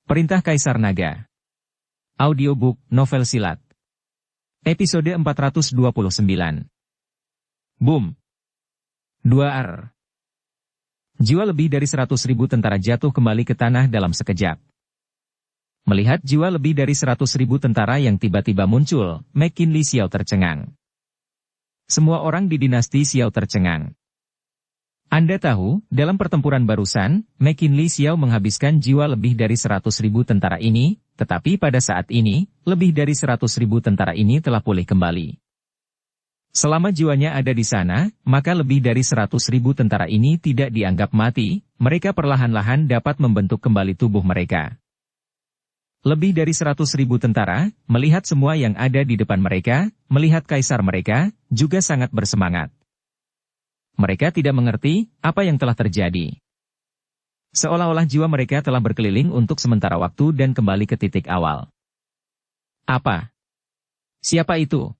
Perintah Kaisar Naga. Audiobook Novel Silat. Episode 429. Boom. 2R. Jiwa lebih dari 100.000 tentara jatuh kembali ke tanah dalam sekejap. Melihat jiwa lebih dari 100.000 tentara yang tiba-tiba muncul, McKinley Xiao tercengang. Semua orang di dinasti Xiao tercengang. Anda tahu, dalam pertempuran barusan, McKinley Xiao menghabiskan jiwa lebih dari 100.000 tentara ini, tetapi pada saat ini, lebih dari 100.000 tentara ini telah pulih kembali. Selama jiwanya ada di sana, maka lebih dari 100.000 tentara ini tidak dianggap mati, mereka perlahan-lahan dapat membentuk kembali tubuh mereka. Lebih dari 100.000 tentara, melihat semua yang ada di depan mereka, melihat kaisar mereka, juga sangat bersemangat. Mereka tidak mengerti apa yang telah terjadi. Seolah-olah jiwa mereka telah berkeliling untuk sementara waktu dan kembali ke titik awal. Apa? Siapa itu?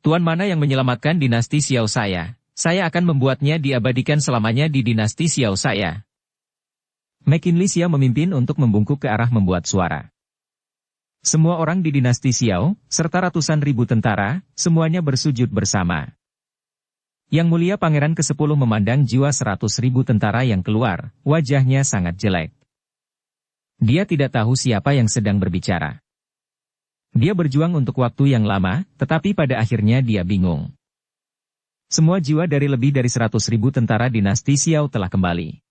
Tuan mana yang menyelamatkan dinasti Xiao saya? Saya akan membuatnya diabadikan selamanya di dinasti Xiao saya. McKinley Xiao memimpin untuk membungkuk ke arah membuat suara. Semua orang di dinasti Xiao, serta ratusan ribu tentara, semuanya bersujud bersama. Yang mulia Pangeran ke-10 memandang jiwa 100.000 tentara yang keluar, wajahnya sangat jelek. Dia tidak tahu siapa yang sedang berbicara. Dia berjuang untuk waktu yang lama, tetapi pada akhirnya dia bingung. Semua jiwa dari lebih dari 100.000 tentara dinasti Xiao telah kembali.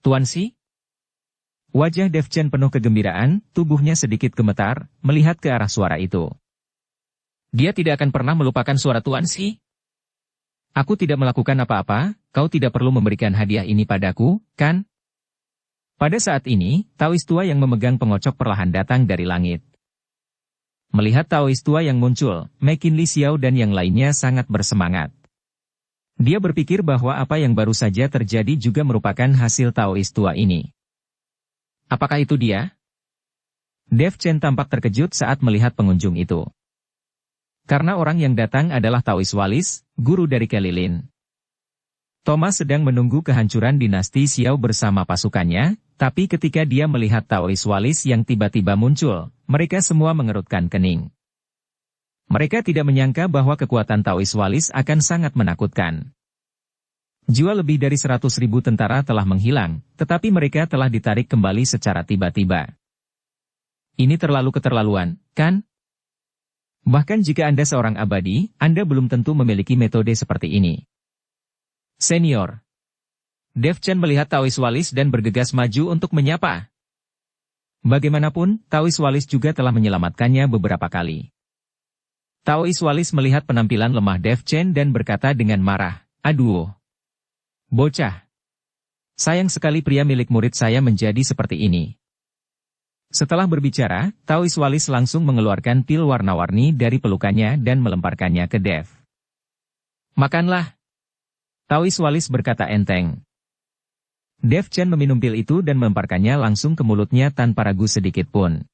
Tuan Si? Wajah Dev Chen penuh kegembiraan, tubuhnya sedikit gemetar, melihat ke arah suara itu. Dia tidak akan pernah melupakan suara Tuan Si. Aku tidak melakukan apa-apa, kau tidak perlu memberikan hadiah ini padaku, kan? Pada saat ini, Taois tua yang memegang pengocok perlahan datang dari langit. Melihat Taois tua yang muncul, McKinley Xiao dan yang lainnya sangat bersemangat. Dia berpikir bahwa apa yang baru saja terjadi juga merupakan hasil Taois tua ini. Apakah itu dia? Dev Chen tampak terkejut saat melihat pengunjung itu. Karena orang yang datang adalah Taois Walis, guru dari Kelilin. Thomas sedang menunggu kehancuran dinasti Xiao bersama pasukannya, tapi ketika dia melihat Taois Walis yang tiba-tiba muncul, mereka semua mengerutkan kening. Mereka tidak menyangka bahwa kekuatan Taois Walis akan sangat menakutkan. Jiwa lebih dari 100.000 tentara telah menghilang, tetapi mereka telah ditarik kembali secara tiba-tiba. Ini terlalu keterlaluan, kan? Bahkan jika Anda seorang abadi, Anda belum tentu memiliki metode seperti ini. Senior. Dev Chen melihat Taois Walis dan bergegas maju untuk menyapa. Bagaimanapun, Taois Walis juga telah menyelamatkannya beberapa kali. Taois Walis melihat penampilan lemah Dev Chen dan berkata dengan marah, "Aduh. Bocah. Sayang sekali pria milik murid saya menjadi seperti ini." Setelah berbicara, Taois Walis langsung mengeluarkan pil warna-warni dari pelukannya dan melemparkannya ke Dev. "Makanlah." Taois Walis berkata enteng. Dev Chen meminum pil itu dan melemparkannya langsung ke mulutnya tanpa ragu sedikit pun.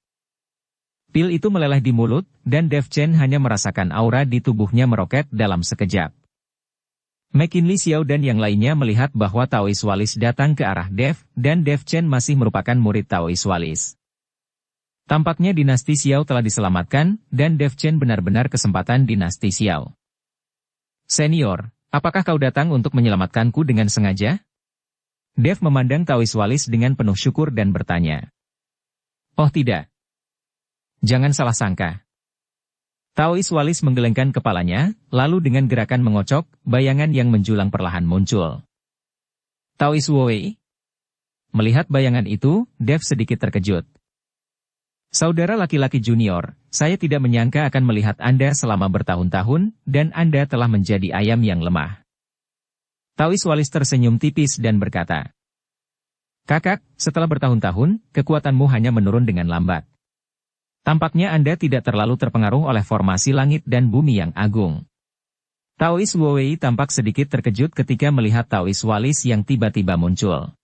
Pil itu meleleh di mulut, dan Dev Chen hanya merasakan aura di tubuhnya meroket dalam sekejap. McKinley Xiao dan yang lainnya melihat bahwa Taois Walis datang ke arah Dev, dan Dev Chen masih merupakan murid Taois Walis. Tampaknya dinasti Xiao telah diselamatkan, dan Dev Chen benar-benar kesempatan dinasti Xiao. "Senior, apakah kau datang untuk menyelamatkanku dengan sengaja?" Dev memandang Taois Walis dengan penuh syukur dan bertanya. "Oh tidak. Jangan salah sangka." Taois Walis menggelengkan kepalanya, lalu dengan gerakan mengocok, bayangan yang menjulang perlahan muncul. "Taois Wei?" Melihat bayangan itu, Dev sedikit terkejut. "Saudara laki-laki junior, saya tidak menyangka akan melihat Anda selama bertahun-tahun, dan Anda telah menjadi ayam yang lemah." Taois Walis tersenyum tipis dan berkata, "Kakak, setelah bertahun-tahun, kekuatanmu hanya menurun dengan lambat. Tampaknya Anda tidak terlalu terpengaruh oleh formasi langit dan bumi yang agung." Taois Wei tampak sedikit terkejut ketika melihat Taois Walis yang tiba-tiba muncul.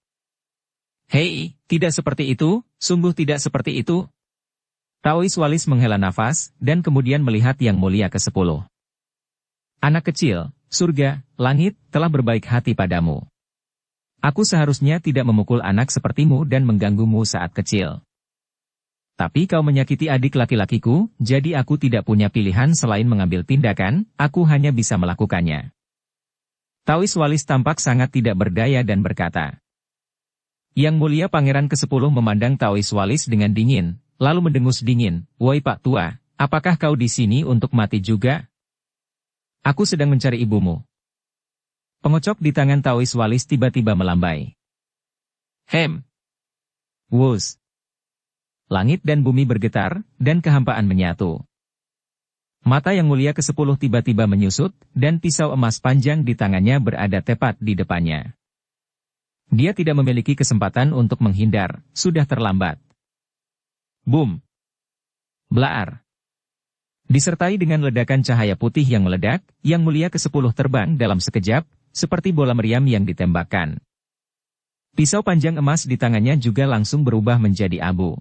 "Hei, tidak seperti itu, sungguh tidak seperti itu." Taois Walis menghela nafas, dan kemudian melihat Yang Mulia ke-10. "Anak kecil, surga, langit, telah berbaik hati padamu. Aku seharusnya tidak memukul anak sepertimu dan mengganggumu saat kecil. Tapi kau menyakiti adik laki-lakiku, jadi aku tidak punya pilihan selain mengambil tindakan, aku hanya bisa melakukannya. Tawis Walis tampak sangat tidak berdaya dan berkata. Yang Mulia Pangeran ke-10 memandang Tawis Walis dengan dingin, lalu mendengus dingin, "Woi Pak Tua, apakah kau di sini untuk mati juga?" "Aku sedang mencari ibumu." Pengocok di tangan Tawis Walis tiba-tiba melambai. Hem. Wus. Langit dan bumi bergetar, dan kehampaan menyatu. Mata Yang Mulia ke-10 tiba-tiba menyusut, dan pisau emas panjang di tangannya berada tepat di depannya. Dia tidak memiliki kesempatan untuk menghindar, sudah terlambat. Boom! Blaar! Disertai dengan ledakan cahaya putih yang meledak, Yang Mulia ke-10 terbang dalam sekejap, seperti bola meriam yang ditembakkan. Pisau panjang emas di tangannya juga langsung berubah menjadi abu.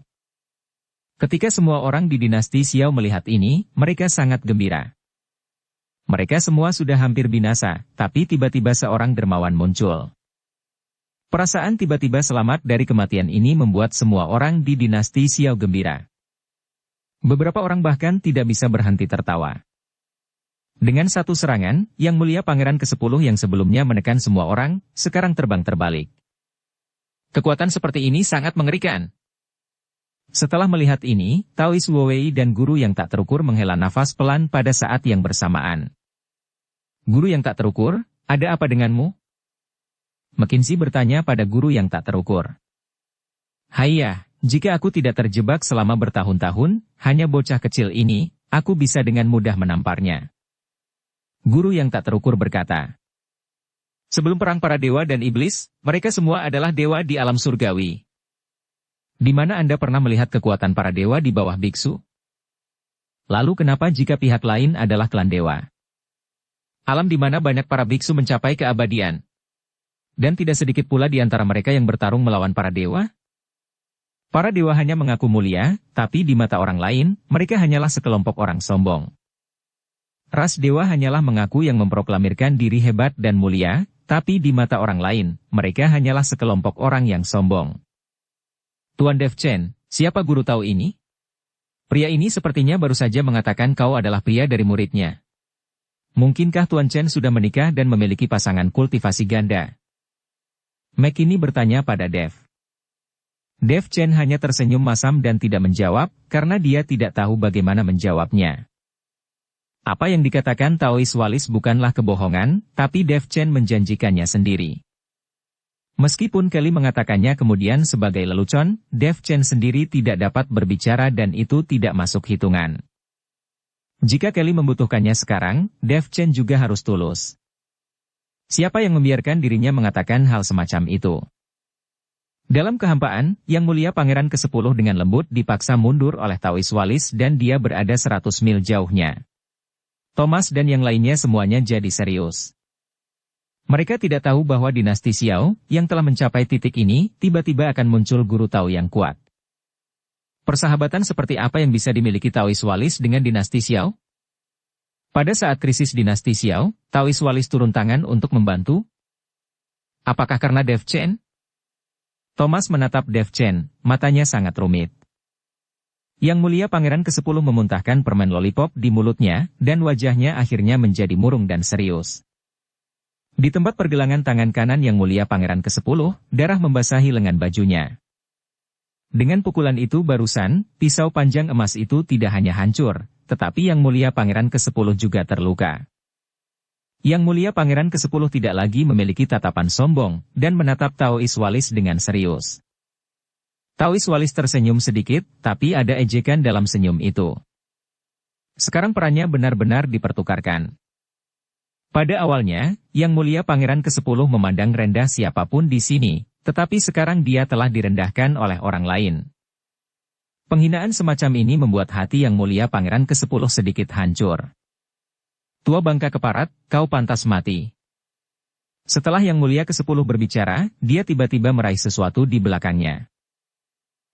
Ketika semua orang di dinasti Xiao melihat ini, mereka sangat gembira. Mereka semua sudah hampir binasa, tapi tiba-tiba seorang dermawan muncul. Perasaan tiba-tiba selamat dari kematian ini membuat semua orang di dinasti Xiao gembira. Beberapa orang bahkan tidak bisa berhenti tertawa. Dengan satu serangan, Yang Mulia Pangeran ke-10 yang sebelumnya menekan semua orang, sekarang terbang terbalik. Kekuatan seperti ini sangat mengerikan. Setelah melihat ini, Taois Wuwei dan guru yang tak terukur menghela nafas pelan pada saat yang bersamaan. Guru yang tak terukur, ada apa denganmu? McKinsey bertanya pada guru yang tak terukur. Hayya, jika aku tidak terjebak selama bertahun-tahun, hanya bocah kecil ini, aku bisa dengan mudah menamparnya. Guru yang tak terukur berkata. Sebelum perang para dewa dan iblis, mereka semua adalah dewa di alam surgawi. Di mana Anda pernah melihat kekuatan para dewa di bawah biksu? Lalu kenapa jika pihak lain adalah klan dewa? Alam di mana banyak para biksu mencapai keabadian. Dan tidak sedikit pula di antara mereka yang bertarung melawan para dewa? Para dewa hanya mengaku mulia, tapi di mata orang lain, mereka hanyalah sekelompok orang sombong. Ras dewa hanyalah mengaku yang memproklamirkan diri hebat dan mulia, tapi di mata orang lain, mereka hanyalah sekelompok orang yang sombong. Tuan Dev Chen, siapa guru tahu ini? Pria ini sepertinya baru saja mengatakan kau adalah pria dari muridnya. Mungkinkah Tuan Chen sudah menikah dan memiliki pasangan kultivasi ganda? McKinney bertanya pada Dev. Dev Chen hanya tersenyum masam dan tidak menjawab, karena dia tidak tahu bagaimana menjawabnya. Apa yang dikatakan Taois Walis bukanlah kebohongan, tapi Dev Chen menjanjikannya sendiri. Meskipun Kelly mengatakannya kemudian sebagai lelucon, Dev Chen sendiri tidak dapat berbicara dan itu tidak masuk hitungan. Jika Kelly membutuhkannya sekarang, Dev Chen juga harus tulus. Siapa yang membiarkan dirinya mengatakan hal semacam itu? Dalam kehampaan, Yang Mulia Pangeran ke-10 dengan lembut dipaksa mundur oleh Taois Walis dan dia berada 100 mil jauhnya. Thomas dan yang lainnya semuanya jadi serius. Mereka tidak tahu bahwa dinasti Xiao, yang telah mencapai titik ini, tiba-tiba akan muncul guru Tao yang kuat. Persahabatan seperti apa yang bisa dimiliki Taois Walis dengan dinasti Xiao? Pada saat krisis dinasti Xiao, Taois Walis turun tangan untuk membantu? Apakah karena Dev Chen? Thomas menatap Dev Chen, matanya sangat rumit. Yang Mulia Pangeran ke-10 memuntahkan permen lollipop di mulutnya, dan wajahnya akhirnya menjadi murung dan serius. Di tempat pergelangan tangan kanan Yang Mulia Pangeran ke-10, darah membasahi lengan bajunya. Dengan pukulan itu barusan, pisau panjang emas itu tidak hanya hancur, tetapi Yang Mulia Pangeran ke-10 juga terluka. Yang Mulia Pangeran ke-10 tidak lagi memiliki tatapan sombong, dan menatap Taois Walis dengan serius. Taois Walis tersenyum sedikit, tapi ada ejekan dalam senyum itu. Sekarang perannya benar-benar dipertukarkan. Pada awalnya, Yang Mulia Pangeran ke-10 memandang rendah siapapun di sini, tetapi sekarang dia telah direndahkan oleh orang lain. Penghinaan semacam ini membuat hati Yang Mulia Pangeran ke-10 sedikit hancur. Tua bangka keparat, kau pantas mati. Setelah Yang Mulia ke-10 berbicara, dia tiba-tiba meraih sesuatu di belakangnya.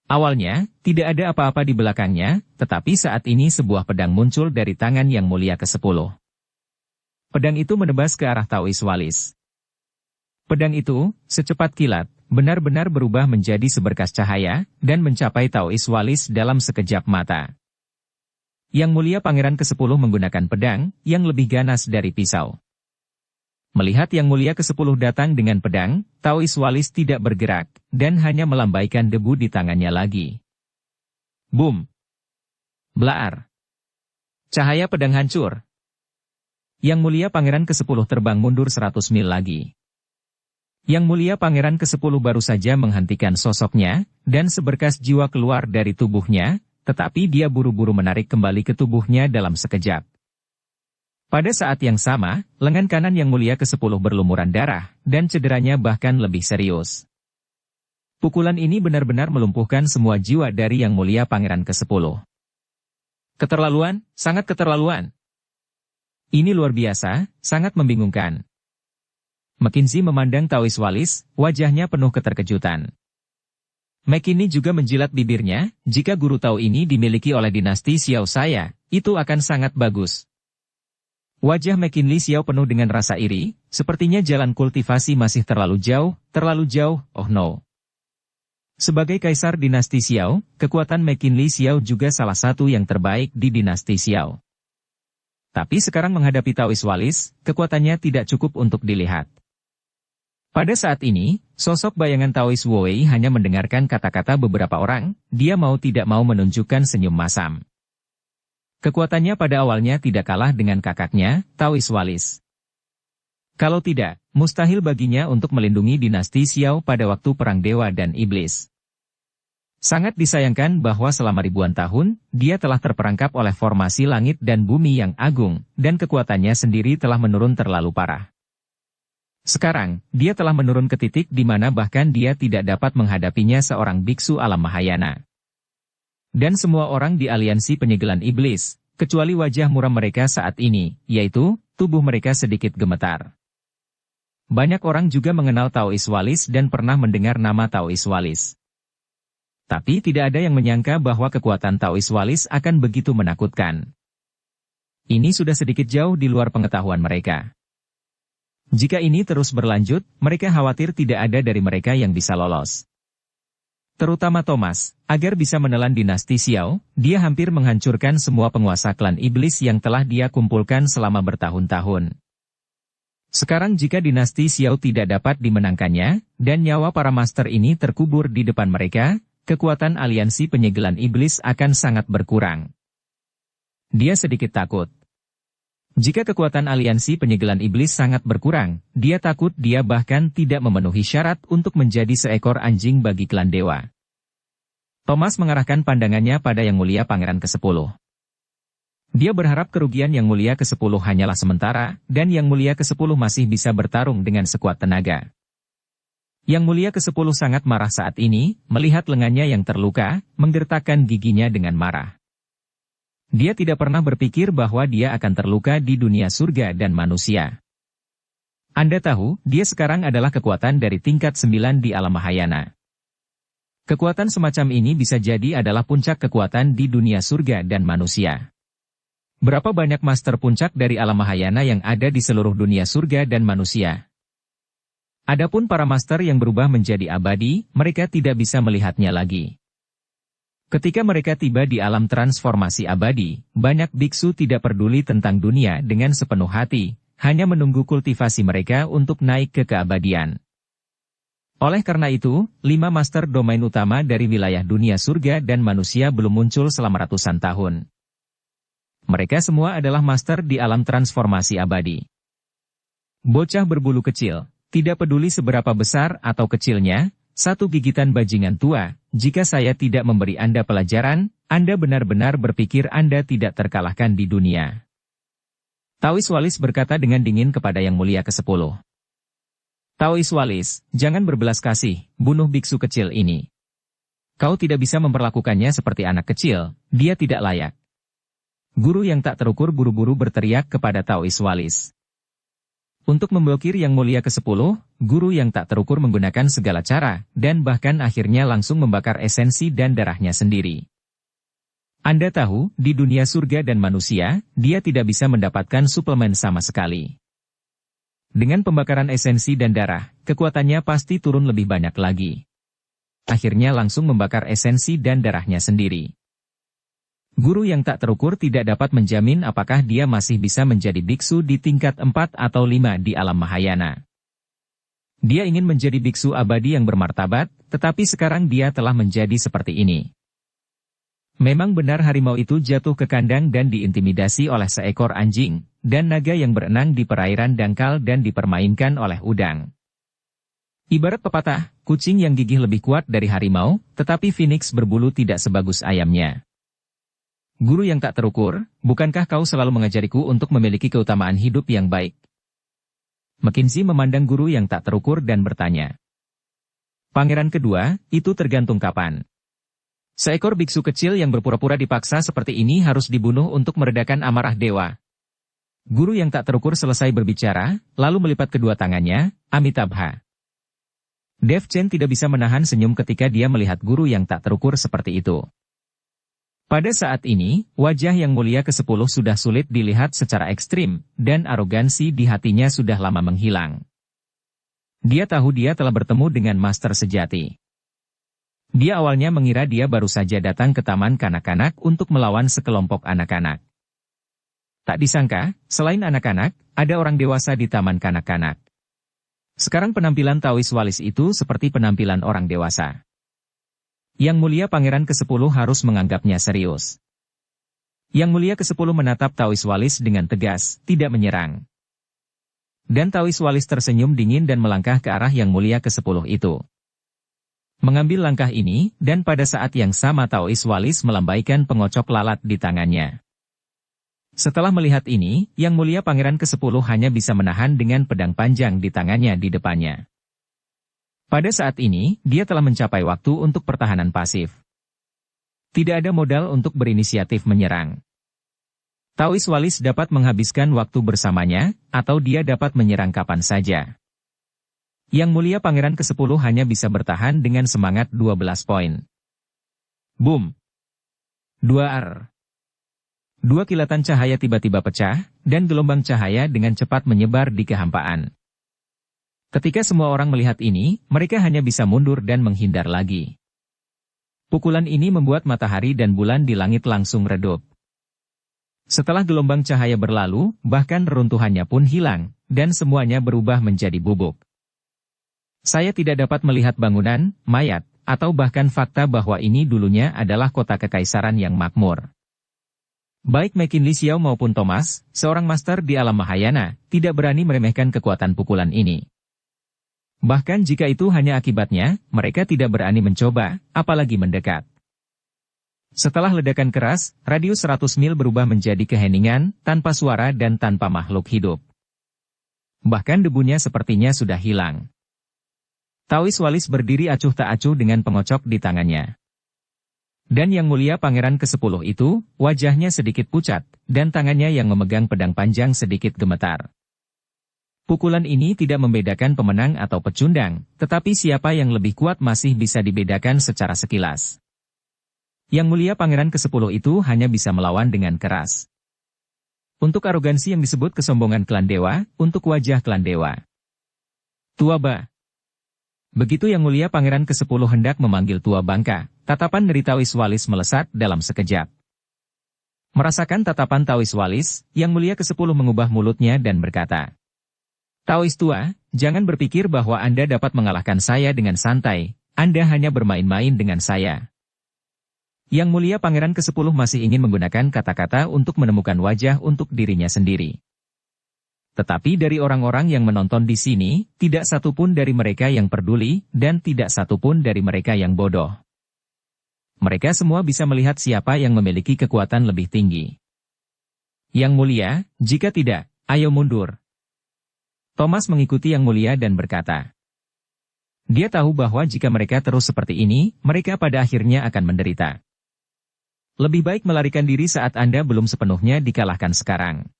Awalnya, tidak ada apa-apa di belakangnya, tetapi saat ini sebuah pedang muncul dari tangan Yang Mulia ke-10. Pedang itu menebas ke arah Taois Walis. Pedang itu, secepat kilat, benar-benar berubah menjadi seberkas cahaya, dan mencapai Taois Walis dalam sekejap mata. Yang Mulia Pangeran ke-10 menggunakan pedang, yang lebih ganas dari pisau. Melihat Yang Mulia ke-10 datang dengan pedang, Taois Walis tidak bergerak, dan hanya melambaikan debu di tangannya lagi. Boom! Blaar! Cahaya pedang hancur. Yang Mulia Pangeran ke-10 terbang mundur 100 mil lagi. Yang Mulia Pangeran ke-10 baru saja menghentikan sosoknya, dan seberkas jiwa keluar dari tubuhnya, tetapi dia buru-buru menarik kembali ke tubuhnya dalam sekejap. Pada saat yang sama, lengan kanan Yang Mulia ke-10 berlumuran darah, dan cederanya bahkan lebih serius. Pukulan ini benar-benar melumpuhkan semua jiwa dari Yang Mulia Pangeran ke-10. Keterlaluan, sangat keterlaluan. Ini luar biasa, sangat membingungkan. McKinsey memandang Taois Walis, wajahnya penuh keterkejutan. McKinsey juga menjilat bibirnya, jika guru Tao ini dimiliki oleh dinasti Xiao saya, itu akan sangat bagus. Wajah McKinsey Xiao penuh dengan rasa iri, sepertinya jalan kultivasi masih terlalu jauh, oh no. Sebagai kaisar dinasti Xiao, kekuatan McKinsey Xiao juga salah satu yang terbaik di dinasti Xiao. Tapi sekarang menghadapi Taois Walis, kekuatannya tidak cukup untuk dilihat. Pada saat ini, sosok bayangan Taois Wei hanya mendengarkan kata-kata beberapa orang, dia mau tidak mau menunjukkan senyum masam. Kekuatannya pada awalnya tidak kalah dengan kakaknya, Taois Walis. Kalau tidak, mustahil baginya untuk melindungi dinasti Xiao pada waktu Perang Dewa dan Iblis. Sangat disayangkan bahwa selama ribuan tahun, dia telah terperangkap oleh formasi langit dan bumi yang agung, dan kekuatannya sendiri telah menurun terlalu parah. Sekarang, dia telah menurun ke titik di mana bahkan dia tidak dapat menghadapinya seorang biksu alam Mahayana. Dan semua orang di aliansi penyegelan iblis, kecuali wajah muram mereka saat ini, yaitu, tubuh mereka sedikit gemetar. Banyak orang juga mengenal Taois Walis dan pernah mendengar nama Taois Walis. Tapi tidak ada yang menyangka bahwa kekuatan Taois Walis akan begitu menakutkan. Ini sudah sedikit jauh di luar pengetahuan mereka. Jika ini terus berlanjut, mereka khawatir tidak ada dari mereka yang bisa lolos. Terutama Thomas, agar bisa menelan dinasti Xiao, dia hampir menghancurkan semua penguasa klan iblis yang telah dia kumpulkan selama bertahun-tahun. Sekarang jika dinasti Xiao tidak dapat dimenangkannya, dan nyawa para master ini terkubur di depan mereka, kekuatan aliansi penyegelan iblis akan sangat berkurang. Dia sedikit takut. Jika kekuatan aliansi penyegelan iblis sangat berkurang, dia takut dia bahkan tidak memenuhi syarat untuk menjadi seekor anjing bagi klan dewa. Thomas mengarahkan pandangannya pada Yang Mulia Pangeran ke-10. Dia berharap kerugian Yang Mulia ke-10 hanyalah sementara, dan Yang Mulia ke-10 masih bisa bertarung dengan sekuat tenaga. Yang Mulia ke-10 sangat marah saat ini, melihat lengannya yang terluka, menggertakkan giginya dengan marah. Dia tidak pernah berpikir bahwa dia akan terluka di dunia surga dan manusia. Anda tahu, dia sekarang adalah kekuatan dari tingkat 9 di alam Mahayana. Kekuatan semacam ini bisa jadi adalah puncak kekuatan di dunia surga dan manusia. Berapa banyak master puncak dari alam Mahayana yang ada di seluruh dunia surga dan manusia? Adapun para master yang berubah menjadi abadi, mereka tidak bisa melihatnya lagi. Ketika mereka tiba di alam transformasi abadi, banyak biksu tidak peduli tentang dunia dengan sepenuh hati, hanya menunggu kultivasi mereka untuk naik ke keabadian. Oleh karena itu, 5 master domain utama dari wilayah dunia surga dan manusia belum muncul selama ratusan tahun. Mereka semua adalah master di alam transformasi abadi. Bocah berbulu kecil, tidak peduli seberapa besar atau kecilnya, satu gigitan bajingan tua, jika saya tidak memberi Anda pelajaran, Anda benar-benar berpikir Anda tidak terkalahkan di dunia. Taois Walis berkata dengan dingin kepada Yang Mulia ke-10. Taois Walis, jangan berbelas kasih, bunuh biksu kecil ini. Kau tidak bisa memperlakukannya seperti anak kecil, dia tidak layak. Guru yang tak terukur buru-buru berteriak kepada Taois Walis. Untuk memblokir Yang Mulia ke-10, guru yang tak terukur menggunakan segala cara, dan bahkan akhirnya langsung membakar esensi dan darahnya sendiri. Anda tahu, di dunia surga dan manusia, dia tidak bisa mendapatkan suplemen sama sekali. Dengan pembakaran esensi dan darah, kekuatannya pasti turun lebih banyak lagi. Akhirnya langsung membakar esensi dan darahnya sendiri. Guru yang tak terukur tidak dapat menjamin apakah dia masih bisa menjadi biksu di tingkat 4 atau 5 di alam Mahayana. Dia ingin menjadi biksu abadi yang bermartabat, tetapi sekarang dia telah menjadi seperti ini. Memang benar harimau itu jatuh ke kandang dan diintimidasi oleh seekor anjing, dan naga yang berenang di perairan dangkal dan dipermainkan oleh udang. Ibarat pepatah, kucing yang gigih lebih kuat dari harimau, tetapi phoenix berbulu tidak sebagus ayamnya. Guru yang tak terukur, bukankah kau selalu mengajariku untuk memiliki keutamaan hidup yang baik? Mackenzie memandang guru yang tak terukur dan bertanya. Pangeran kedua, itu tergantung kapan. Seekor biksu kecil yang berpura-pura dipaksa seperti ini harus dibunuh untuk meredakan amarah dewa. Guru yang tak terukur selesai berbicara, lalu melipat kedua tangannya, Amitabha. Devchen tidak bisa menahan senyum ketika dia melihat guru yang tak terukur seperti itu. Pada saat ini, wajah yang mulia ke-10 sudah sulit dilihat secara ekstrim, dan arogansi di hatinya sudah lama menghilang. Dia tahu dia telah bertemu dengan master sejati. Dia awalnya mengira dia baru saja datang ke taman kanak-kanak untuk melawan sekelompok anak-kanak. Tak disangka, selain anak-anak, ada orang dewasa di taman kanak-kanak. Sekarang penampilan Taois Walis itu seperti penampilan orang dewasa. Yang mulia Pangeran ke-10 harus menganggapnya serius. Yang mulia ke-10 menatap Taois Walis dengan tegas, tidak menyerang. Dan Taois Walis tersenyum dingin dan melangkah ke arah yang mulia ke-10 itu. Mengambil langkah ini, dan pada saat yang sama Taois Walis melambaikan pengocok lalat di tangannya. Setelah melihat ini, yang mulia Pangeran ke-10 hanya bisa menahan dengan pedang panjang di tangannya di depannya. Pada saat ini, dia telah mencapai waktu untuk pertahanan pasif. Tidak ada modal untuk berinisiatif menyerang. Taois Walis dapat menghabiskan waktu bersamanya, atau dia dapat menyerang kapan saja. Yang mulia Pangeran ke-10 hanya bisa bertahan dengan semangat 12 poin. Boom! 2 Dua kilatan cahaya tiba-tiba pecah, dan gelombang cahaya dengan cepat menyebar di kehampaan. Ketika semua orang melihat ini, mereka hanya bisa mundur dan menghindar lagi. Pukulan ini membuat matahari dan bulan di langit langsung redup. Setelah gelombang cahaya berlalu, bahkan reruntuhannya pun hilang, dan semuanya berubah menjadi bubuk. Saya tidak dapat melihat bangunan, mayat, atau bahkan fakta bahwa ini dulunya adalah kota kekaisaran yang makmur. Baik McKinley Xiao maupun Thomas, seorang master di alam Mahayana, tidak berani meremehkan kekuatan pukulan ini. Bahkan jika itu hanya akibatnya, mereka tidak berani mencoba, apalagi mendekat. Setelah ledakan keras, radius 100 mil berubah menjadi keheningan, tanpa suara dan tanpa makhluk hidup. Bahkan debunya sepertinya sudah hilang. Taois Walis berdiri acuh tak acuh dengan pengocok di tangannya. Dan yang mulia Pangeran ke-10 itu, wajahnya sedikit pucat, dan tangannya yang memegang pedang panjang sedikit gemetar. Pukulan ini tidak membedakan pemenang atau pecundang, tetapi siapa yang lebih kuat masih bisa dibedakan secara sekilas. Yang mulia Pangeran ke-10 itu hanya bisa melawan dengan keras. Untuk arogansi yang disebut kesombongan klan dewa, untuk wajah klan dewa. Tuaba. Begitu yang mulia Pangeran ke-10 hendak memanggil tua bangka, tatapan dari Taois Walis melesat dalam sekejap. Merasakan tatapan Taois Walis, yang mulia ke-10 mengubah mulutnya dan berkata, Taois tua, jangan berpikir bahwa Anda dapat mengalahkan saya dengan santai, Anda hanya bermain-main dengan saya. Yang mulia Pangeran ke-10 masih ingin menggunakan kata-kata untuk menemukan wajah untuk dirinya sendiri. Tetapi dari orang-orang yang menonton di sini, tidak satupun dari mereka yang peduli, dan tidak satupun dari mereka yang bodoh. Mereka semua bisa melihat siapa yang memiliki kekuatan lebih tinggi. Yang mulia, jika tidak, ayo mundur. Thomas mengikuti yang mulia dan berkata. Dia tahu bahwa jika mereka terus seperti ini, mereka pada akhirnya akan menderita. Lebih baik melarikan diri saat Anda belum sepenuhnya dikalahkan sekarang.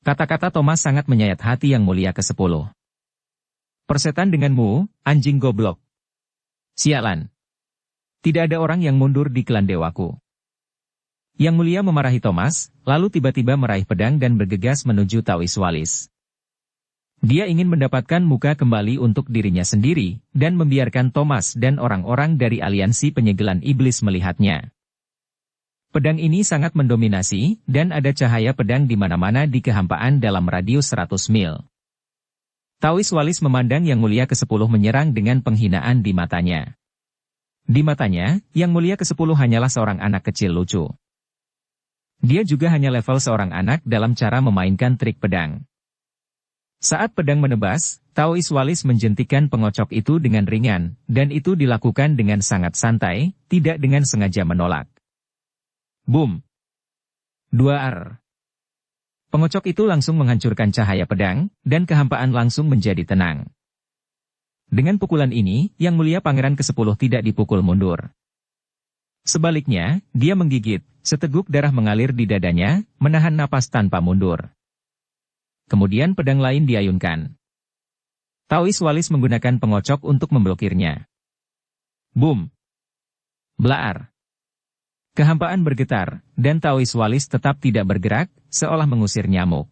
Kata-kata Thomas sangat menyayat hati yang mulia ke-10. Persetan denganmu, anjing goblok. Sialan. Tidak ada orang yang mundur di klan dewaku. Yang mulia memarahi Thomas, lalu tiba-tiba meraih pedang dan bergegas menuju Taois Walis. Dia ingin mendapatkan muka kembali untuk dirinya sendiri, dan membiarkan Thomas dan orang-orang dari aliansi penyegelan iblis melihatnya. Pedang ini sangat mendominasi, dan ada cahaya pedang di mana-mana di kehampaan dalam radius 100 mil. Taois Walis memandang Yang Mulia ke-10 menyerang dengan penghinaan di matanya. Di matanya, Yang Mulia ke-10 hanyalah seorang anak kecil lucu. Dia juga hanya level seorang anak dalam cara memainkan trik pedang. Saat pedang menebas, Taois Walis menjentikan pengocok itu dengan ringan, dan itu dilakukan dengan sangat santai, tidak dengan sengaja menolak. Boom! 2R. Pengocok itu langsung menghancurkan cahaya pedang, dan kehampaan langsung menjadi tenang. Dengan pukulan ini, Yang Mulia Pangeran ke-10 tidak dipukul mundur. Sebaliknya, dia menggigit, seteguk darah mengalir di dadanya, menahan napas tanpa mundur. Kemudian pedang lain diayunkan. Taois Walis menggunakan pengocok untuk memblokirnya. Boom! Blaar! Kehampaan bergetar, dan Taois Walis tetap tidak bergerak, seolah mengusir nyamuk.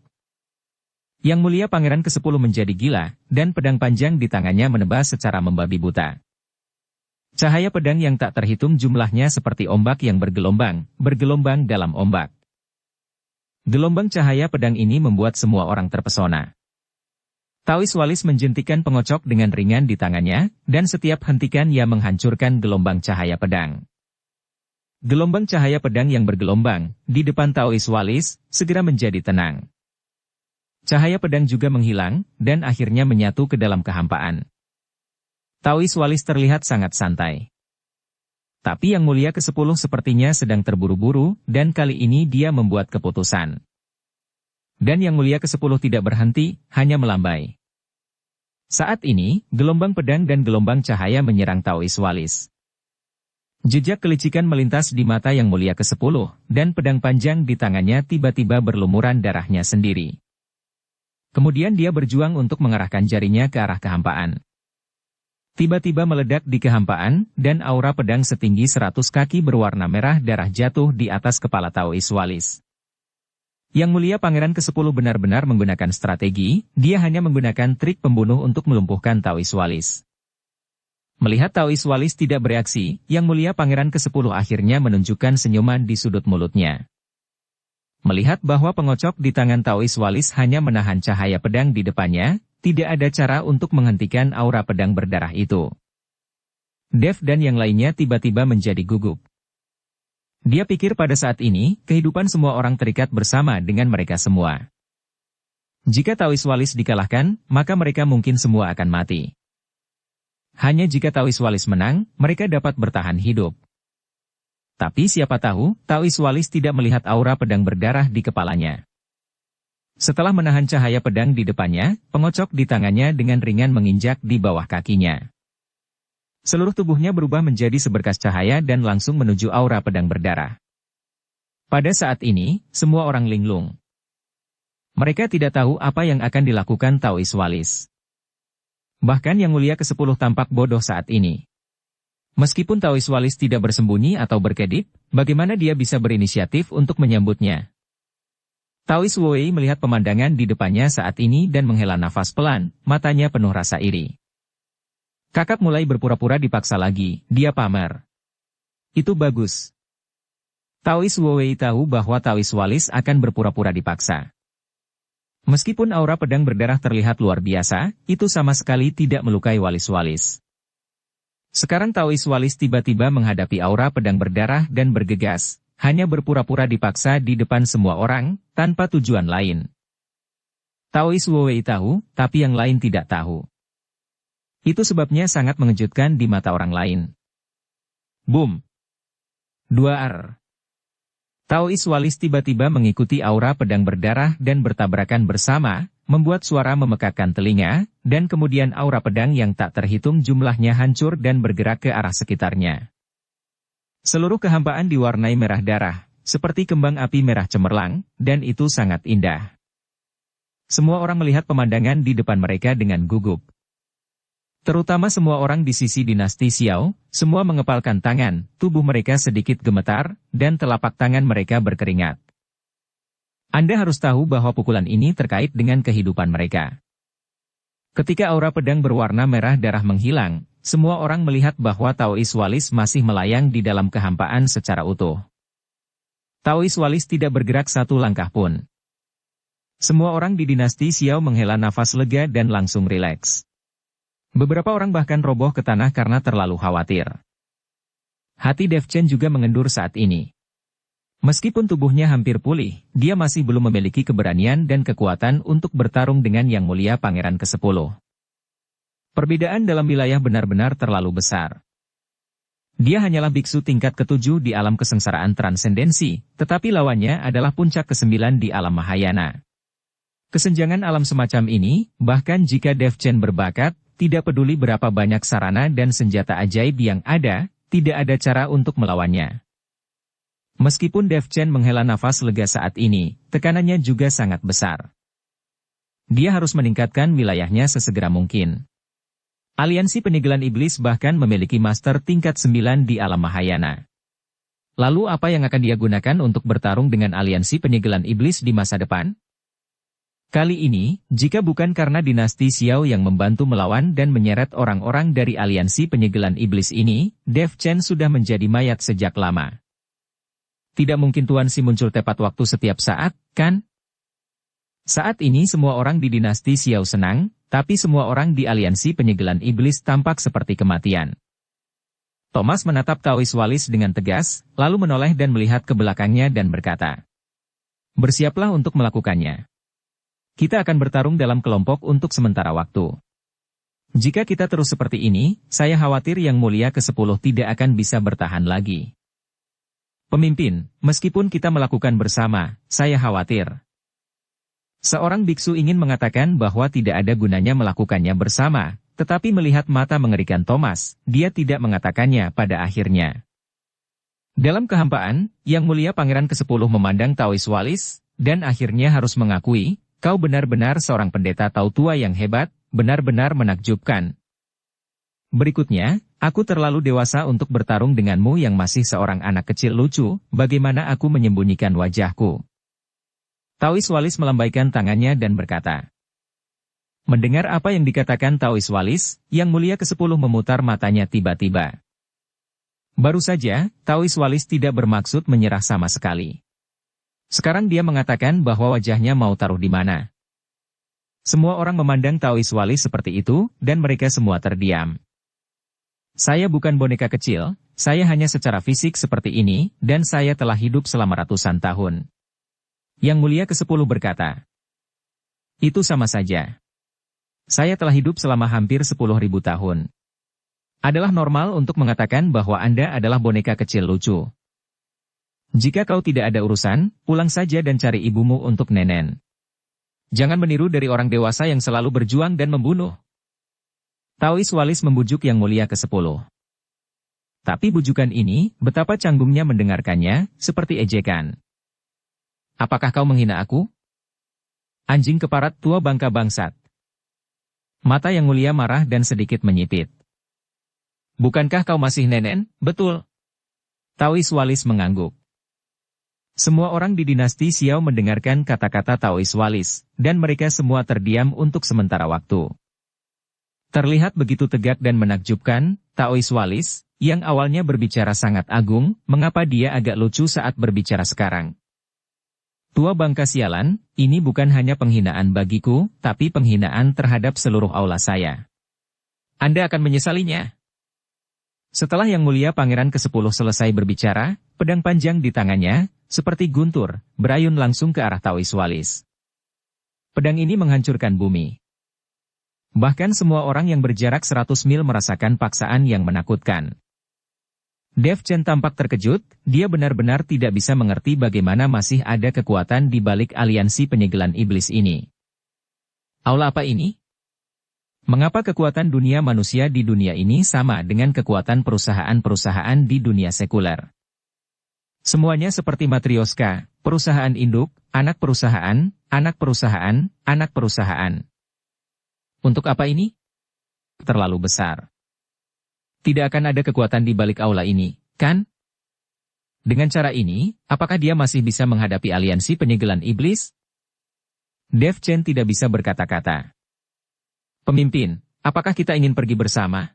Yang Mulia Pangeran ke-10 menjadi gila, dan pedang panjang di tangannya menebas secara membabi buta. Cahaya pedang yang tak terhitung jumlahnya seperti ombak yang bergelombang dalam ombak. Gelombang cahaya pedang ini membuat semua orang terpesona. Taois Walis menjentikan pengocok dengan ringan di tangannya, dan setiap hentikan ia menghancurkan gelombang cahaya pedang. Gelombang cahaya pedang yang bergelombang, di depan Taois Walis, segera menjadi tenang. Cahaya pedang juga menghilang, dan akhirnya menyatu ke dalam kehampaan. Taois Walis terlihat sangat santai. Tapi Yang Mulia ke-10 sepertinya sedang terburu-buru, dan kali ini dia membuat keputusan. Dan Yang Mulia ke-10 tidak berhenti, hanya melambai. Saat ini, gelombang pedang dan gelombang cahaya menyerang Taois Walis. Jejak kelicikan melintas di mata Yang Mulia ke-10, dan pedang panjang di tangannya tiba-tiba berlumuran darahnya sendiri. Kemudian dia berjuang untuk mengarahkan jarinya ke arah kehampaan. Tiba-tiba meledak di kehampaan, dan aura pedang setinggi 100 kaki berwarna merah darah jatuh di atas kepala Taois Walis. Yang Mulia Pangeran ke-10 benar-benar menggunakan strategi, dia hanya menggunakan trik pembunuh untuk melumpuhkan Taois Walis. Melihat Taois Walis tidak bereaksi, Yang Mulia Pangeran ke-10 akhirnya menunjukkan senyuman di sudut mulutnya. Melihat bahwa pengocok di tangan Taois Walis hanya menahan cahaya pedang di depannya, tidak ada cara untuk menghentikan aura pedang berdarah itu. Dev dan yang lainnya tiba-tiba menjadi gugup. Dia pikir pada saat ini, kehidupan semua orang terikat bersama dengan mereka semua. Jika Taois Walis dikalahkan, maka mereka mungkin semua akan mati. Hanya jika Taois Walis menang, mereka dapat bertahan hidup. Tapi siapa tahu, Taois Walis tidak melihat aura pedang berdarah di kepalanya. Setelah menahan cahaya pedang di depannya, pengocok di tangannya dengan ringan menginjak di bawah kakinya. Seluruh tubuhnya berubah menjadi seberkas cahaya dan langsung menuju aura pedang berdarah. Pada saat ini, semua orang linglung. Mereka tidak tahu apa yang akan dilakukan Taois Walis. Bahkan Yang Mulia ke-10 tampak bodoh saat ini. Meskipun Taois Walis tidak bersembunyi atau berkedip, bagaimana dia bisa berinisiatif untuk menyambutnya? Taois Wei melihat pemandangan di depannya saat ini dan menghela nafas pelan, matanya penuh rasa iri. Kakak mulai berpura-pura dipaksa lagi, dia pamer. Itu bagus. Taois Wei tahu bahwa Taois Walis akan berpura-pura dipaksa. Meskipun aura pedang berdarah terlihat luar biasa, itu sama sekali tidak melukai Walis-Walis. Sekarang Taois Walis tiba-tiba menghadapi aura pedang berdarah dan bergegas. Hanya berpura-pura dipaksa di depan semua orang, tanpa tujuan lain. Taois Wei tahu, tapi yang lain tidak tahu. Itu sebabnya sangat mengejutkan di mata orang lain. Boom! 2R. Taois Walis tiba-tiba mengikuti aura pedang berdarah dan bertabrakan bersama, membuat suara memekakkan telinga, dan kemudian aura pedang yang tak terhitung jumlahnya hancur dan bergerak ke arah sekitarnya. Seluruh kehampaan diwarnai merah darah, seperti kembang api merah cemerlang, dan itu sangat indah. Semua orang melihat pemandangan di depan mereka dengan gugup. Terutama semua orang di sisi dinasti Xiao, semua mengepalkan tangan, tubuh mereka sedikit gemetar, dan telapak tangan mereka berkeringat. Anda harus tahu bahwa pukulan ini terkait dengan kehidupan mereka. Ketika aura pedang berwarna merah darah menghilang, semua orang melihat bahwa Taois Walis masih melayang di dalam kehampaan secara utuh. Taois Walis tidak bergerak satu langkah pun. Semua orang di dinasti Xiao menghela nafas lega dan langsung rileks. Beberapa orang bahkan roboh ke tanah karena terlalu khawatir. Hati Dev Chen juga mengendur saat ini. Meskipun tubuhnya hampir pulih, dia masih belum memiliki keberanian dan kekuatan untuk bertarung dengan Yang Mulia Pangeran ke-10. Perbedaan dalam wilayah benar-benar terlalu besar. Dia hanyalah biksu tingkat ke-7 di alam kesengsaraan transendensi, tetapi lawannya adalah puncak ke-9 di alam Mahayana. Kesenjangan alam semacam ini, bahkan jika Dev Chen berbakat, tidak peduli berapa banyak sarana dan senjata ajaib yang ada, tidak ada cara untuk melawannya. Meskipun Dev Chen menghela nafas lega saat ini, tekanannya juga sangat besar. Dia harus meningkatkan wilayahnya sesegera mungkin. Aliansi Penyegelan Iblis bahkan memiliki master tingkat 9 di alam Mahayana. Lalu apa yang akan dia gunakan untuk bertarung dengan Aliansi Penyegelan Iblis di masa depan? Kali ini, jika bukan karena dinasti Xiao yang membantu melawan dan menyeret orang-orang dari Aliansi Penyegelan Iblis ini, Dev Chen sudah menjadi mayat sejak lama. Tidak mungkin Tuan Si muncul tepat waktu setiap saat, kan? Saat ini semua orang di dinasti Xiao senang, tapi semua orang di Aliansi Penyegelan Iblis tampak seperti kematian. Thomas menatap Taois Walis dengan tegas, lalu menoleh dan melihat ke belakangnya dan berkata, "Bersiaplah untuk melakukannya. Kita akan bertarung dalam kelompok untuk sementara waktu. Jika kita terus seperti ini, saya khawatir Yang Mulia ke-10 tidak akan bisa bertahan lagi. Pemimpin, meskipun kita melakukan bersama, saya khawatir." Seorang biksu ingin mengatakan bahwa tidak ada gunanya melakukannya bersama, tetapi melihat mata mengerikan Thomas, dia tidak mengatakannya pada akhirnya. Dalam kehampaan, Yang Mulia Pangeran ke-10 memandang Taois Walis, dan akhirnya harus mengakui, "Kau benar-benar seorang pendeta Tao tua yang hebat, benar-benar menakjubkan. Berikutnya, aku terlalu dewasa untuk bertarung denganmu yang masih seorang anak kecil lucu, bagaimana aku menyembunyikan wajahku?" Taois Walis melambaikan tangannya dan berkata. Mendengar apa yang dikatakan Taois Walis, Yang Mulia ke-10 memutar matanya tiba-tiba. Baru saja, Taois Walis tidak bermaksud menyerah sama sekali. Sekarang dia mengatakan bahwa wajahnya mau taruh di mana. Semua orang memandang Taois Walis seperti itu, dan mereka semua terdiam. Saya bukan boneka kecil, saya hanya secara fisik seperti ini, dan saya telah hidup selama ratusan tahun. Yang Mulia ke-10 berkata. Itu sama saja. Saya telah hidup selama hampir 10.000 tahun. Adalah normal untuk mengatakan bahwa Anda adalah boneka kecil lucu. Jika kau tidak ada urusan, pulang saja dan cari ibumu untuk nenen. Jangan meniru dari orang dewasa yang selalu berjuang dan membunuh. Taois Walis membujuk Yang Mulia ke-10. Tapi bujukan ini, betapa canggungnya mendengarkannya, seperti ejekan. Apakah kau menghina aku? Anjing keparat tua bangka bangsat. Mata Yang Mulia marah dan sedikit menyipit. Bukankah kau masih nenen? Betul. Taois Walis mengangguk. Semua orang di dinasti Xiao mendengarkan kata-kata Taois Walis, dan mereka semua terdiam untuk sementara waktu. Terlihat begitu tegak dan menakjubkan, Taois Walis, yang awalnya berbicara sangat agung, mengapa dia agak lucu saat berbicara sekarang? Tua bangka sialan, ini bukan hanya penghinaan bagiku, tapi penghinaan terhadap seluruh aula saya. Anda akan menyesalinya. Setelah Yang Mulia Pangeran ke-10 selesai berbicara, pedang panjang di tangannya, seperti guntur, berayun langsung ke arah Taois Walis. Pedang ini menghancurkan bumi. Bahkan semua orang yang berjarak 100 mil merasakan paksaan yang menakutkan. Dev Chen tampak terkejut, dia benar-benar tidak bisa mengerti bagaimana masih ada kekuatan di balik aliansi penyegelan iblis ini. Aula apa ini? Mengapa kekuatan dunia manusia di dunia ini sama dengan kekuatan perusahaan-perusahaan di dunia sekuler? Semuanya seperti matrioska, perusahaan induk, anak perusahaan, anak perusahaan, anak perusahaan. Untuk apa ini? Terlalu besar. Tidak akan ada kekuatan di balik aula ini, kan? Dengan cara ini, apakah dia masih bisa menghadapi aliansi penyegelan iblis? Dev Chen tidak bisa berkata-kata. Pemimpin, apakah kita ingin pergi bersama?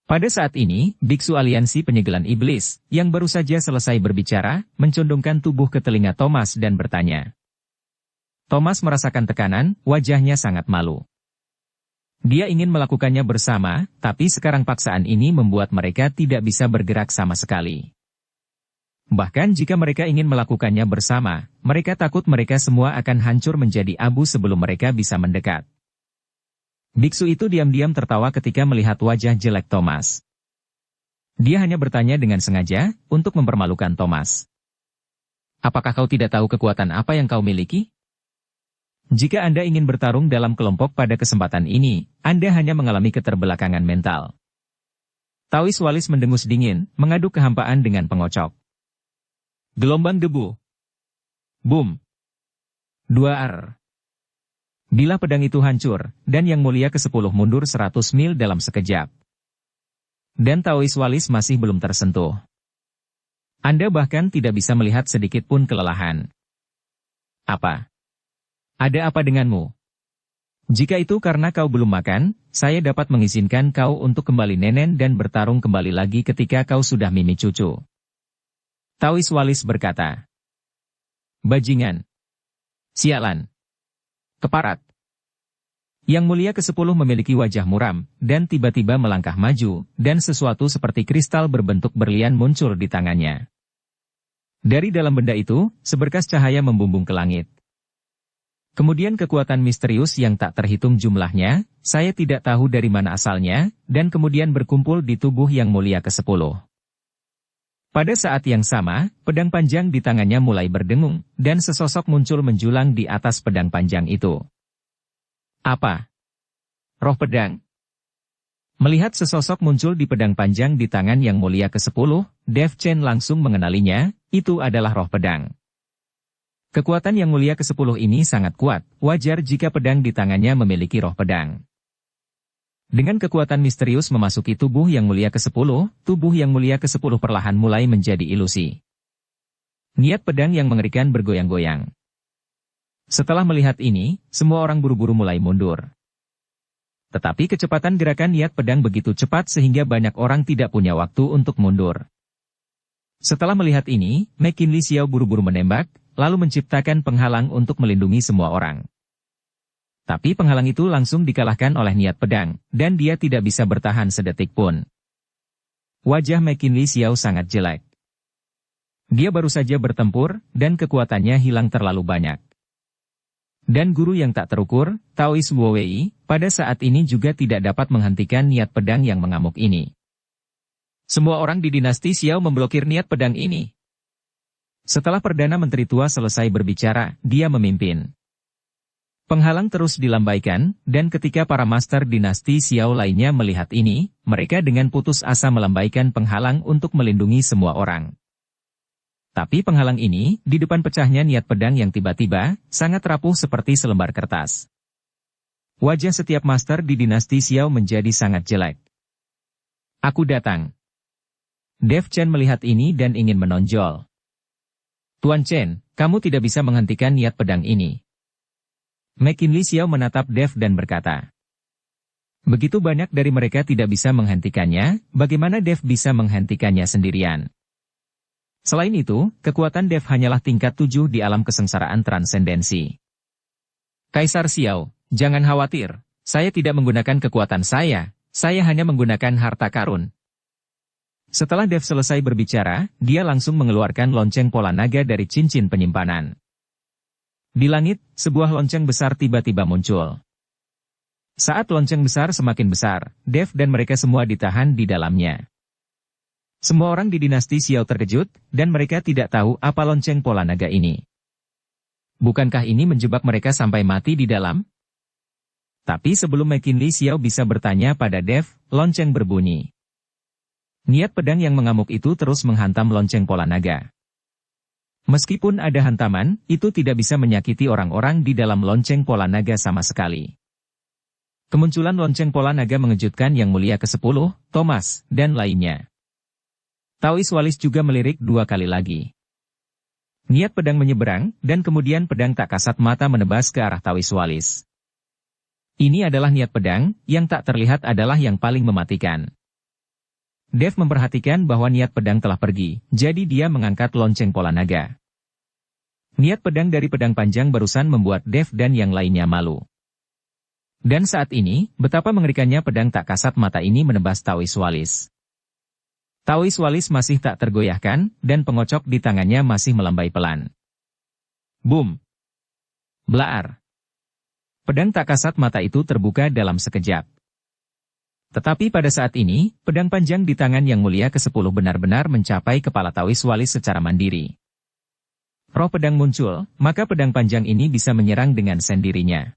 Pada saat ini, biksu aliansi penyegelan iblis, yang baru saja selesai berbicara, mencondongkan tubuh ke telinga Thomas dan bertanya. Thomas merasakan tekanan, wajahnya sangat malu. Dia ingin melakukannya bersama, tapi sekarang paksaan ini membuat mereka tidak bisa bergerak sama sekali. Bahkan jika mereka ingin melakukannya bersama, mereka takut mereka semua akan hancur menjadi abu sebelum mereka bisa mendekat. Biksu itu diam-diam tertawa ketika melihat wajah jelek Thomas. Dia hanya bertanya dengan sengaja, untuk mempermalukan Thomas. Apakah kau tidak tahu kekuatan apa yang kau miliki? Jika Anda ingin bertarung dalam kelompok pada kesempatan ini, Anda hanya mengalami keterbelakangan mental. Taois Walis mendengus dingin, mengaduk kehampaan dengan pengocok. Gelombang debu. Boom. 2R. Bila pedang itu hancur, dan Yang Mulia ke-10 mundur 100 mil dalam sekejap. Dan Taois Walis masih belum tersentuh. Anda bahkan tidak bisa melihat sedikit pun kelelahan. Apa? Ada apa denganmu? Jika itu karena kau belum makan, saya dapat mengizinkan kau untuk kembali nenen dan bertarung kembali lagi ketika kau sudah mimi cucu. Taois Walis berkata. Bajingan. Sialan. Keparat. Yang Mulia ke-10 memiliki wajah muram, dan tiba-tiba melangkah maju, dan sesuatu seperti kristal berbentuk berlian muncul di tangannya. Dari dalam benda itu, seberkas cahaya membumbung ke langit. Kemudian kekuatan misterius yang tak terhitung jumlahnya, saya tidak tahu dari mana asalnya, dan kemudian berkumpul di tubuh Yang Mulia ke-10. Pada saat yang sama, pedang panjang di tangannya mulai berdengung, dan sesosok muncul menjulang di atas pedang panjang itu. Apa? Roh pedang? Melihat sesosok muncul di pedang panjang di tangan Yang Mulia ke-10, Dev Chen langsung mengenalinya, itu adalah roh pedang. Kekuatan Yang Mulia ke-10 ini sangat kuat, wajar jika pedang di tangannya memiliki roh pedang. Dengan kekuatan misterius memasuki tubuh Yang Mulia ke-10, tubuh Yang Mulia ke-10 perlahan mulai menjadi ilusi. Niat pedang yang mengerikan bergoyang-goyang. Setelah melihat ini, semua orang buru-buru mulai mundur. Tetapi kecepatan gerakan niat pedang begitu cepat sehingga banyak orang tidak punya waktu untuk mundur. Setelah melihat ini, McKinley Xiao buru-buru menembak, lalu menciptakan penghalang untuk melindungi semua orang. Tapi penghalang itu langsung dikalahkan oleh niat pedang, dan dia tidak bisa bertahan sedetik pun. Wajah McKinley Xiao sangat jelek. Dia baru saja bertempur, dan kekuatannya hilang terlalu banyak. Dan guru yang tak terukur, Taois Wu Wei, pada saat ini juga tidak dapat menghentikan niat pedang yang mengamuk ini. Semua orang di dinasti Xiao memblokir niat pedang ini. Setelah Perdana Menteri tua selesai berbicara, dia memimpin. Penghalang terus dilambaikan, dan ketika para master dinasti Xiao lainnya melihat ini, mereka dengan putus asa melambaikan penghalang untuk melindungi semua orang. Tapi penghalang ini, di depan pecahnya niat pedang yang tiba-tiba, sangat rapuh seperti selembar kertas. Wajah setiap master di dinasti Xiao menjadi sangat jelek. Aku datang. Dev Chen melihat ini dan ingin menonjol. Tuan Chen, kamu tidak bisa menghentikan niat pedang ini. McKinley Xiao menatap Dev dan berkata. Begitu banyak dari mereka tidak bisa menghentikannya, bagaimana Dev bisa menghentikannya sendirian? Selain itu, kekuatan Dev hanyalah tingkat 7 di alam kesengsaraan transendensi. Kaisar Xiao, jangan khawatir, saya tidak menggunakan kekuatan saya hanya menggunakan harta karun. Setelah Dev selesai berbicara, dia langsung mengeluarkan lonceng pola naga dari cincin penyimpanan. Di langit, sebuah lonceng besar tiba-tiba muncul. Saat lonceng besar semakin besar, Dev dan mereka semua ditahan di dalamnya. Semua orang di dinasti Xiao terkejut, dan mereka tidak tahu apa lonceng pola naga ini. Bukankah ini menjebak mereka sampai mati di dalam? Tapi sebelum McKinley Xiao bisa bertanya pada Dev, lonceng berbunyi. Niat pedang yang mengamuk itu terus menghantam lonceng pola naga. Meskipun ada hantaman, itu tidak bisa menyakiti orang-orang di dalam lonceng pola naga sama sekali. Kemunculan lonceng pola naga mengejutkan Yang Mulia ke-10, Thomas, dan lainnya. Taois Walis juga melirik 2 kali lagi. Niat pedang menyeberang, dan kemudian pedang tak kasat mata menebas ke arah Taois Walis. Ini adalah niat pedang, yang tak terlihat adalah yang paling mematikan. Dev memperhatikan bahwa niat pedang telah pergi, jadi dia mengangkat lonceng pola naga. Niat pedang dari pedang panjang barusan membuat Dev dan yang lainnya malu. Dan saat ini, betapa mengerikannya pedang tak kasat mata ini menebas Taois Walis. Taois Walis masih tak tergoyahkan, dan pengocok di tangannya masih melambai pelan. Boom! Blaar! Pedang tak kasat mata itu terbuka dalam sekejap. Tetapi pada saat ini, pedang panjang di tangan Yang Mulia ke-10 benar-benar mencapai kepala Taois Walis secara mandiri. Roh pedang muncul, maka pedang panjang ini bisa menyerang dengan sendirinya.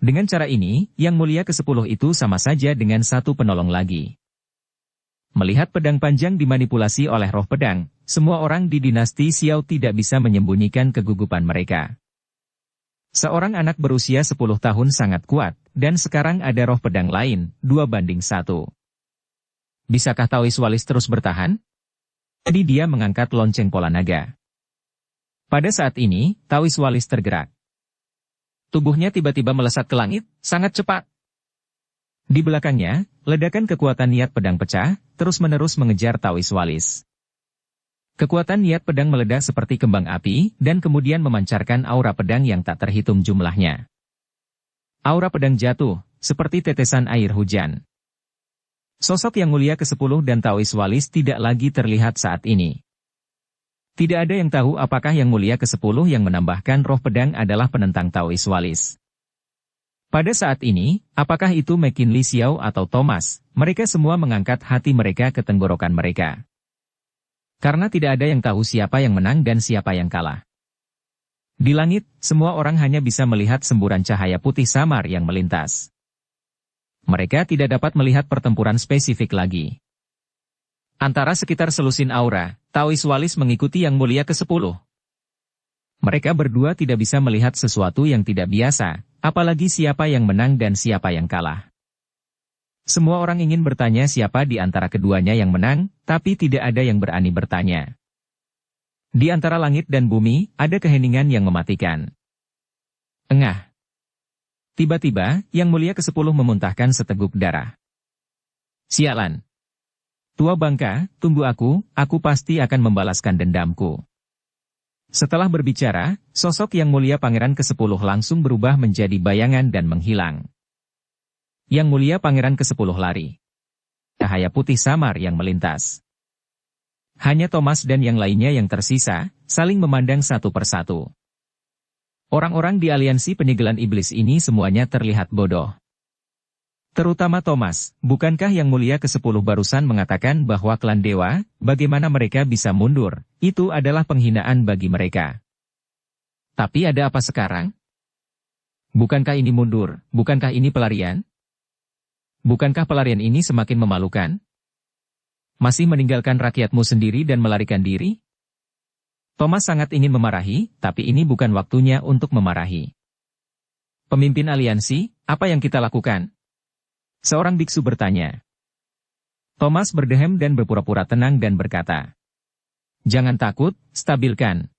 Dengan cara ini, Yang Mulia ke-10 itu sama saja dengan satu penolong lagi. Melihat pedang panjang dimanipulasi oleh roh pedang, semua orang di dinasti Xiao tidak bisa menyembunyikan kegugupan mereka. Seorang anak berusia 10 tahun sangat kuat, dan sekarang ada roh pedang lain, 2-1. Bisakah Taois Walis terus bertahan? Jadi dia mengangkat lonceng pola naga. Pada saat ini, Taois Walis tergerak. Tubuhnya tiba-tiba melesat ke langit, sangat cepat. Di belakangnya, ledakan kekuatan niat pedang pecah, terus-menerus mengejar Taois Walis. Kekuatan niat pedang meledak seperti kembang api, dan kemudian memancarkan aura pedang yang tak terhitung jumlahnya. Aura pedang jatuh, seperti tetesan air hujan. Sosok Yang Mulia ke-10 dan Taois Walis tidak lagi terlihat saat ini. Tidak ada yang tahu apakah Yang Mulia ke-10 yang menambahkan roh pedang adalah penentang Taois Walis. Pada saat ini, apakah itu McKinley Xiao atau Thomas, mereka semua mengangkat hati mereka ke tenggorokan mereka. Karena tidak ada yang tahu siapa yang menang dan siapa yang kalah. Di langit, semua orang hanya bisa melihat semburan cahaya putih samar yang melintas. Mereka tidak dapat melihat pertempuran spesifik lagi. Antara sekitar selusin aura, Taois Walis mengikuti Yang Mulia ke-10. Mereka berdua tidak bisa melihat sesuatu yang tidak biasa, apalagi siapa yang menang dan siapa yang kalah. Semua orang ingin bertanya siapa di antara keduanya yang menang, tapi tidak ada yang berani bertanya. Di antara langit dan bumi, ada keheningan yang mematikan. Engah. Tiba-tiba, Yang Mulia ke-10 memuntahkan seteguk darah. Sialan. Tua bangka, tunggu aku pasti akan membalaskan dendamku. Setelah berbicara, sosok Yang Mulia Pangeran ke-10 langsung berubah menjadi bayangan dan menghilang. Yang Mulia Pangeran ke-10 lari. Cahaya putih samar yang melintas. Hanya Thomas dan yang lainnya yang tersisa, saling memandang satu persatu. Orang-orang di aliansi penyegelan iblis ini semuanya terlihat bodoh. Terutama Thomas, bukankah Yang Mulia ke-10 barusan mengatakan bahwa klan dewa, bagaimana mereka bisa mundur, itu adalah penghinaan bagi mereka. Tapi ada apa sekarang? Bukankah ini mundur, bukankah ini pelarian? Bukankah pelarian ini semakin memalukan? Masih meninggalkan rakyatmu sendiri dan melarikan diri? Thomas sangat ingin memarahi, tapi ini bukan waktunya untuk memarahi. Pemimpin aliansi, apa yang kita lakukan? Seorang biksu bertanya. Thomas berdehem dan berpura-pura tenang dan berkata, "Jangan takut, stabilkan."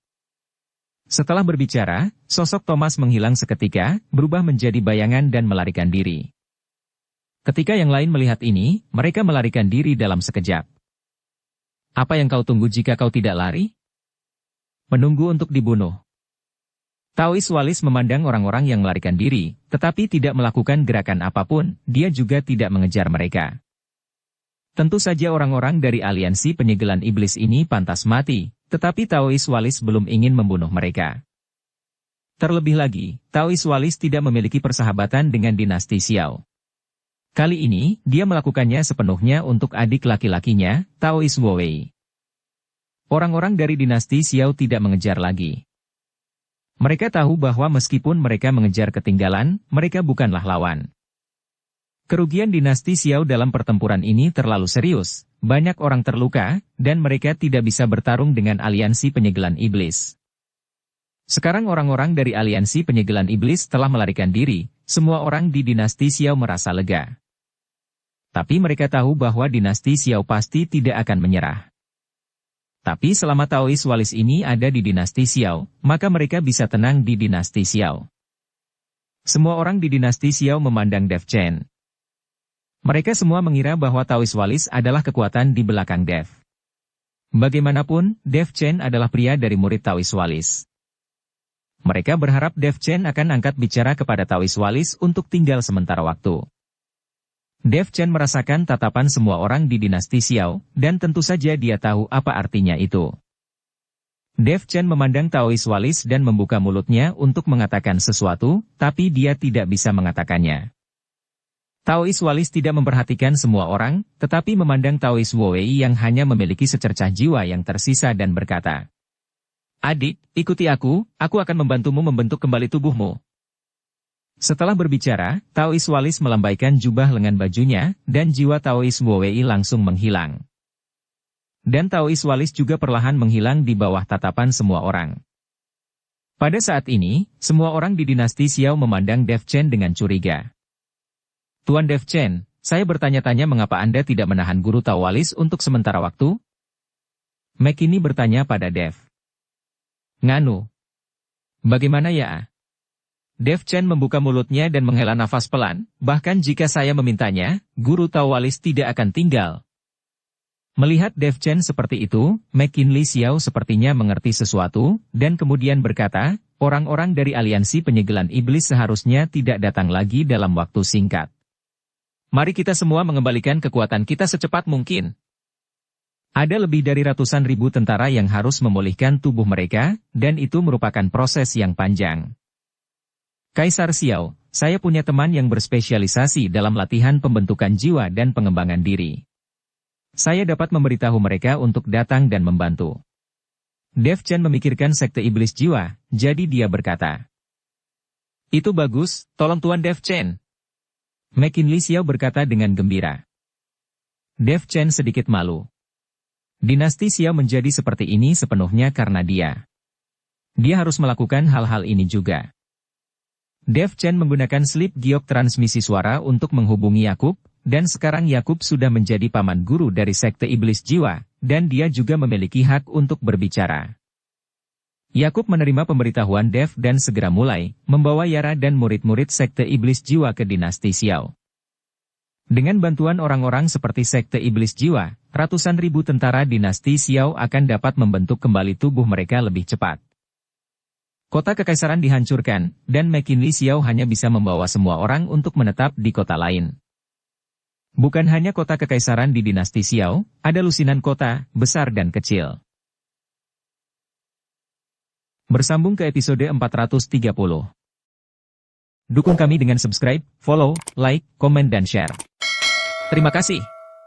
Setelah berbicara, sosok Thomas menghilang seketika, berubah menjadi bayangan dan melarikan diri. Ketika yang lain melihat ini, mereka melarikan diri dalam sekejap. Apa yang kau tunggu jika kau tidak lari? Menunggu untuk dibunuh. Taois Walis memandang orang-orang yang melarikan diri, tetapi tidak melakukan gerakan apapun, dia juga tidak mengejar mereka. Tentu saja orang-orang dari aliansi penyegelan iblis ini pantas mati, tetapi Taois Walis belum ingin membunuh mereka. Terlebih lagi, Taois Walis tidak memiliki persahabatan dengan dinasti Xiao. Kali ini, dia melakukannya sepenuhnya untuk adik laki-lakinya, Taois Wowei. Orang-orang dari dinasti Xiao tidak mengejar lagi. Mereka tahu bahwa meskipun mereka mengejar ketinggalan, mereka bukanlah lawan. Kerugian dinasti Xiao dalam pertempuran ini terlalu serius, banyak orang terluka, dan mereka tidak bisa bertarung dengan aliansi penyegelan iblis. Sekarang orang-orang dari aliansi penyegelan iblis telah melarikan diri, semua orang di dinasti Xiao merasa lega. Tapi mereka tahu bahwa dinasti Xiao pasti tidak akan menyerah. Tapi selama Taois Walis ini ada di dinasti Xiao, maka mereka bisa tenang di dinasti Xiao. Semua orang di dinasti Xiao memandang Dev Chen. Mereka semua mengira bahwa Taoist Walis adalah kekuatan di belakang Dev. Bagaimanapun, Dev Chen adalah pria dari murid Taoist Walis. Mereka berharap Dev Chen akan angkat bicara kepada Taoist Walis untuk tinggal sementara waktu. Dev Chen merasakan tatapan semua orang di dinasti Xiao, dan tentu saja dia tahu apa artinya itu. Dev Chen memandang Taoist Walis dan membuka mulutnya untuk mengatakan sesuatu, tapi dia tidak bisa mengatakannya. Taoist Walis tidak memperhatikan semua orang, tetapi memandang Taoist Wei yang hanya memiliki secercah jiwa yang tersisa dan berkata, "Adik, ikuti aku akan membantumu membentuk kembali tubuhmu." Setelah berbicara, Taoist Walis melambaikan jubah lengan bajunya, dan jiwa Taoist Wei langsung menghilang. Dan Taoist Walis juga perlahan menghilang di bawah tatapan semua orang. Pada saat ini, semua orang di dinasti Xiao memandang Dev Chen dengan curiga. "Tuan Dev Chen, saya bertanya-tanya mengapa Anda tidak menahan guru Tao Walis untuk sementara waktu?" McKinney bertanya pada Dev. "Nganu. Bagaimana ya?" Dev Chen membuka mulutnya dan menghela nafas pelan, "Bahkan jika saya memintanya, guru Tao Walis tidak akan tinggal." Melihat Dev Chen seperti itu, McKinley Xiao sepertinya mengerti sesuatu, dan kemudian berkata, "Orang-orang dari aliansi penyegelan iblis seharusnya tidak datang lagi dalam waktu singkat. Mari kita semua mengembalikan kekuatan kita secepat mungkin." Ada lebih dari ratusan ribu tentara yang harus memulihkan tubuh mereka, dan itu merupakan proses yang panjang. "Kaisar Xiao, saya punya teman yang berspesialisasi dalam latihan pembentukan jiwa dan pengembangan diri. Saya dapat memberitahu mereka untuk datang dan membantu." Dev Chen memikirkan sekte iblis jiwa, jadi dia berkata, "Itu bagus, tolong Tuan Dev Chen." McKinley Xiao berkata dengan gembira. Dev Chen sedikit malu. Dinasti Xiao menjadi seperti ini sepenuhnya karena dia. Dia harus melakukan hal-hal ini juga. Dev Chen menggunakan slip giok transmisi suara untuk menghubungi Yakub, dan sekarang Yakub sudah menjadi paman guru dari sekte iblis jiwa, dan dia juga memiliki hak untuk berbicara. Yakub menerima pemberitahuan Dev dan segera mulai membawa Yara dan murid-murid sekte iblis jiwa ke dinasti Xiao. Dengan bantuan orang-orang seperti sekte iblis jiwa, ratusan ribu tentara dinasti Xiao akan dapat membentuk kembali tubuh mereka lebih cepat. Kota kekaisaran dihancurkan, dan McKinley Xiao hanya bisa membawa semua orang untuk menetap di kota lain. Bukan hanya kota kekaisaran di dinasti Xiao, ada lusinan kota, besar dan kecil. Bersambung ke episode 430. Dukung kami dengan subscribe, follow, like, komen dan share. Terima kasih.